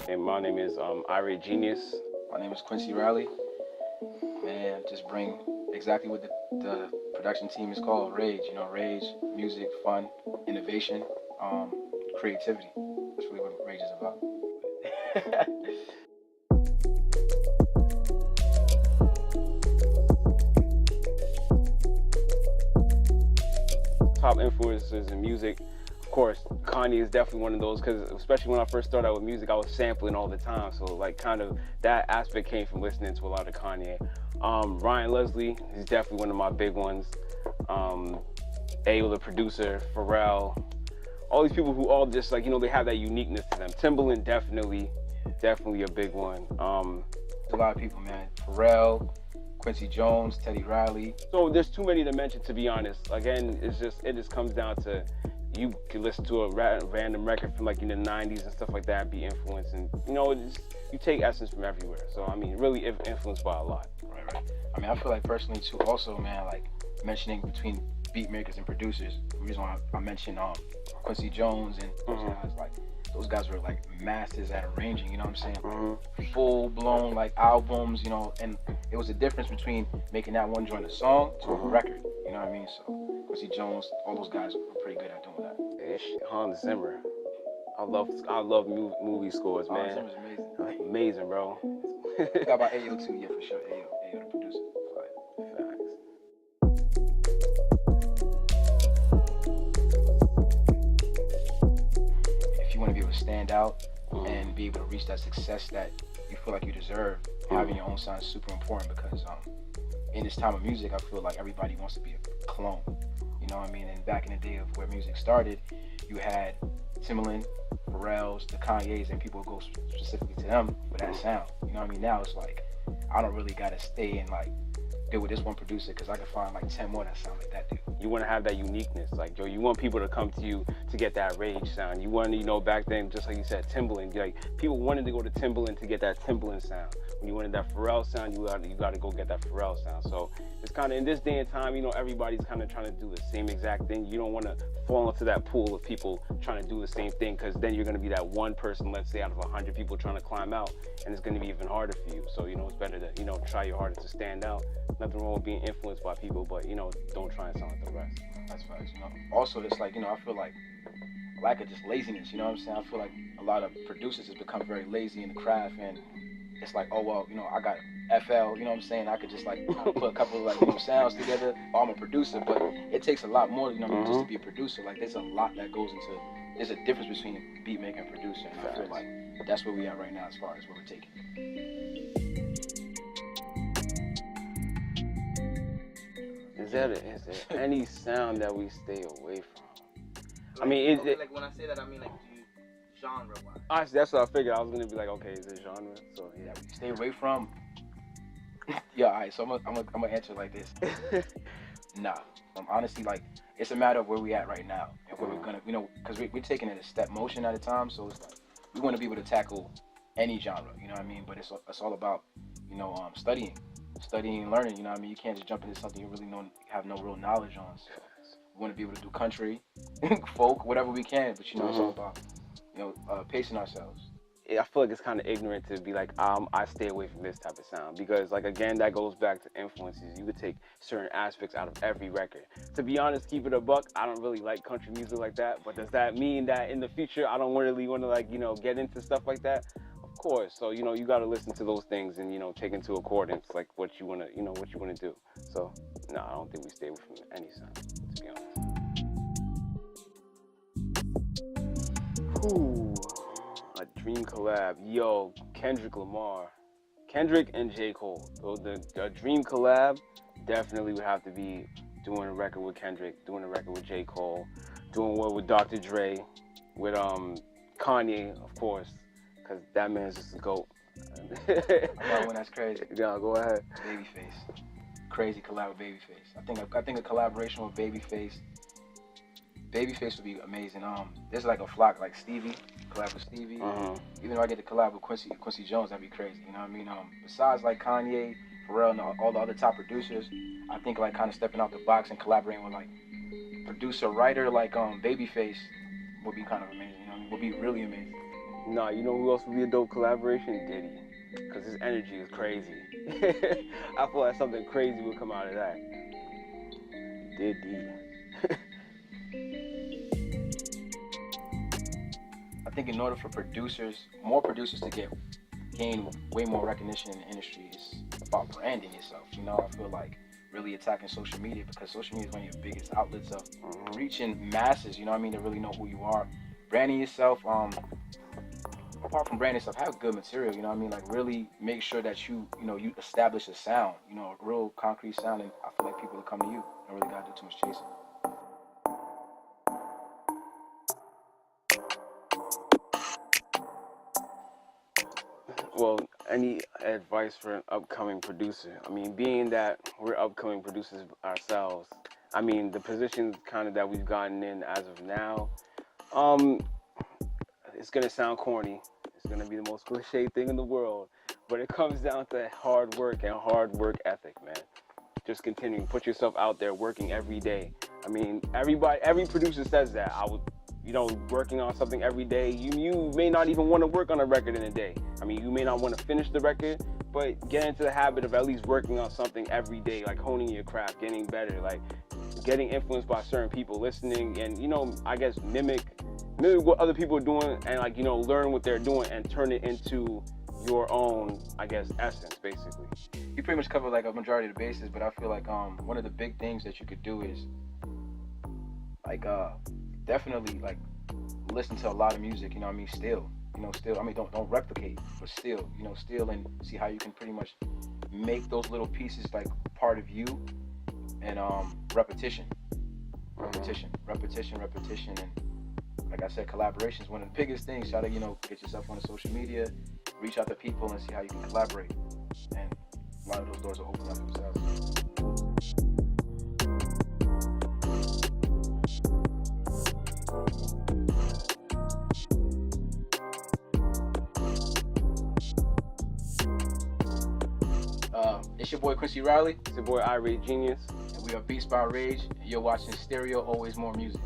And my name is Irate Genius. My name is Quincy Riley. Man, just bring exactly what the production team is called, Rage. You know, rage, music, fun, innovation, creativity. That's really what Rage is about. Top influences in music. Of course, Kanye is definitely one of those, because especially when I first started out with music, I was sampling all the time. So like kind of that aspect came from listening to a lot of Kanye. Ryan Leslie, he's definitely one of my big ones. Ayo, the producer, Pharrell, all these people who all just like, they have that uniqueness to them. Timbaland definitely a big one. A lot of people, man. Pharrell, Quincy Jones, Teddy Riley. So there's too many to mention, to be honest. Again, it just comes down to, you can listen to a random record from like in the 90s and stuff like that and be influenced, and you take essence from everywhere. So I mean, really influenced by a lot. Right. I mean, I feel like personally too also, man, like mentioning between beat makers and producers, the reason why I mentioned Quincy Jones and those guys, like those guys were like masters at arranging, you know what I'm saying? Full blown like albums, and it was a difference between making that one joint a song to a record, you know what I mean? So Quincy Jones, all those guys were pretty good at doing that. Hans Zimmer. I love movie scores, man. Hans Zimmer's amazing. Amazing, bro. Got about Ayo too, yeah, for sure. Ayo the producer. If you want to be able to stand out and be able to reach that success that you feel like you deserve, having your own sound is super important, because in this time of music, I feel like everybody wants to be a clone. You know what I mean? And back in the day of where music started, you had Timbaland, Pharrell's, the Kanye's, and people go specifically to them for that sound. You know what I mean? Now it's like, I don't really gotta stay and like deal with this one producer, because I can find like 10 more that sound like that dude. You want to have that uniqueness, like Joe. You want people to come to you to get that rage sound. You want to, back then, just like you said, Timbaland. Like people wanted to go to Timbaland to get that Timbaland sound. When you wanted that Pharrell sound, you got to go get that Pharrell sound. So it's kind of in this day and time, everybody's kind of trying to do the same exact thing. You don't want to fall into that pool of people trying to do the same thing, because then you're going to be that one person, let's say, out of 100 people trying to climb out, and it's going to be even harder for you. So it's better to try your hardest to stand out. Nothing wrong with being influenced by people, but don't try and sound like the rest. That's facts. Also, it's like I feel like lack of just laziness. You know what I'm saying? I feel like a lot of producers has become very lazy in the craft, and it's like, oh well, I got FL. You know what I'm saying? I could just like put a couple of sounds together. Oh, I'm a producer, but it takes a lot more. Just to be a producer. Like there's a lot that goes into. There's a difference between a beat maker and producer, and I feel like that's where we are right now as far as where we're taking it. Is there any sound that we stay away from? I mean, like when I say that, I mean like genre-wise. Honestly, that's what I figured. I was gonna be like, okay, is it genre? So yeah, we stay away from. Yeah, all right. So I'm gonna answer like this. Nah, honestly, like it's a matter of where we at right now and where we're gonna, because we're taking it a step motion at a time. So it's like we want to be able to tackle any genre, you know what I mean? But it's all about, studying and learning, you know what I mean? You can't just jump into something you really have no real knowledge on. So we want to be able to do country, folk, whatever we can, but it's all about pacing ourselves. I feel like it's kind of ignorant to be like, I stay away from this type of sound, because like again, that goes back to influences. You could take certain aspects out of every record. To be honest, keep it a buck, I don't really like country music like that, but does that mean that in the future I don't really want to like get into stuff like that? Of course. So you got to listen to those things and take into accordance like what you want to do. So no, I don't think we stay away from any sound, to be honest. Ooh, a dream collab. Yo, Kendrick and J. Cole. So the dream collab definitely would have to be doing a record with Kendrick, doing a record with J. Cole, doing one with Dr. Dre, with Kanye, of course, because that man's just a GOAT. I got one that's crazy. Yeah, go ahead. Babyface. Crazy collab with Babyface. I think a collaboration with Babyface would be amazing. There's like a flock like Stevie, collab with Stevie. Even though I get to collab with Quincy Jones, that'd be crazy. You know what I mean? Besides like Kanye, Pharrell, and all the other top producers, I think like kind of stepping out the box and collaborating with like producer, writer like Babyface would be kind of amazing. Would be really amazing. Nah, you know who else would be a dope collaboration? Diddy. Because his energy is crazy. I feel like something crazy would come out of that. Diddy. I think in order for more producers to gain way more recognition in the industry, it's about branding yourself. You know, I feel like really attacking social media, because social media is one of your biggest outlets of reaching masses. You know what I mean? To really know who you are, branding yourself. Apart from branding yourself, have good material. You know what I mean? Like really make sure that you establish a sound. You know, a real concrete sound, and I feel like people will come to you. Don't really gotta do too much chasing. Well, any advice for an upcoming producer? I mean, being that we're upcoming producers ourselves, I mean, the positions kind of that we've gotten in as of now, it's gonna sound corny. It's gonna be the most cliche thing in the world, but it comes down to hard work and hard work ethic, man. Just continuing, put yourself out there, working every day. I mean, every producer says that. Working on something every day. You may not even want to work on a record in a day. I mean, you may not want to finish the record, but get into the habit of at least working on something every day, like honing your craft, getting better, like getting influenced by certain people, listening, and I guess mimic what other people are doing, and learn what they're doing and turn it into your own, I guess, essence, basically. You pretty much covered like a majority of the bases, but I feel like one of the big things that you could do is like definitely like listen to a lot of music. You know what I mean? Still. I mean, don't replicate, but still, and see how you can pretty much make those little pieces like part of you, and repetition, and like I said, collaboration is one of the biggest things. Try to get yourself on social media, reach out to people, and see how you can collaborate, and a lot of those doors will open up themselves. It's your boy Quincy Riley. It's your boy Irate Genius. And we are Beats by Rage. And you're watching Stereo, Always More Music.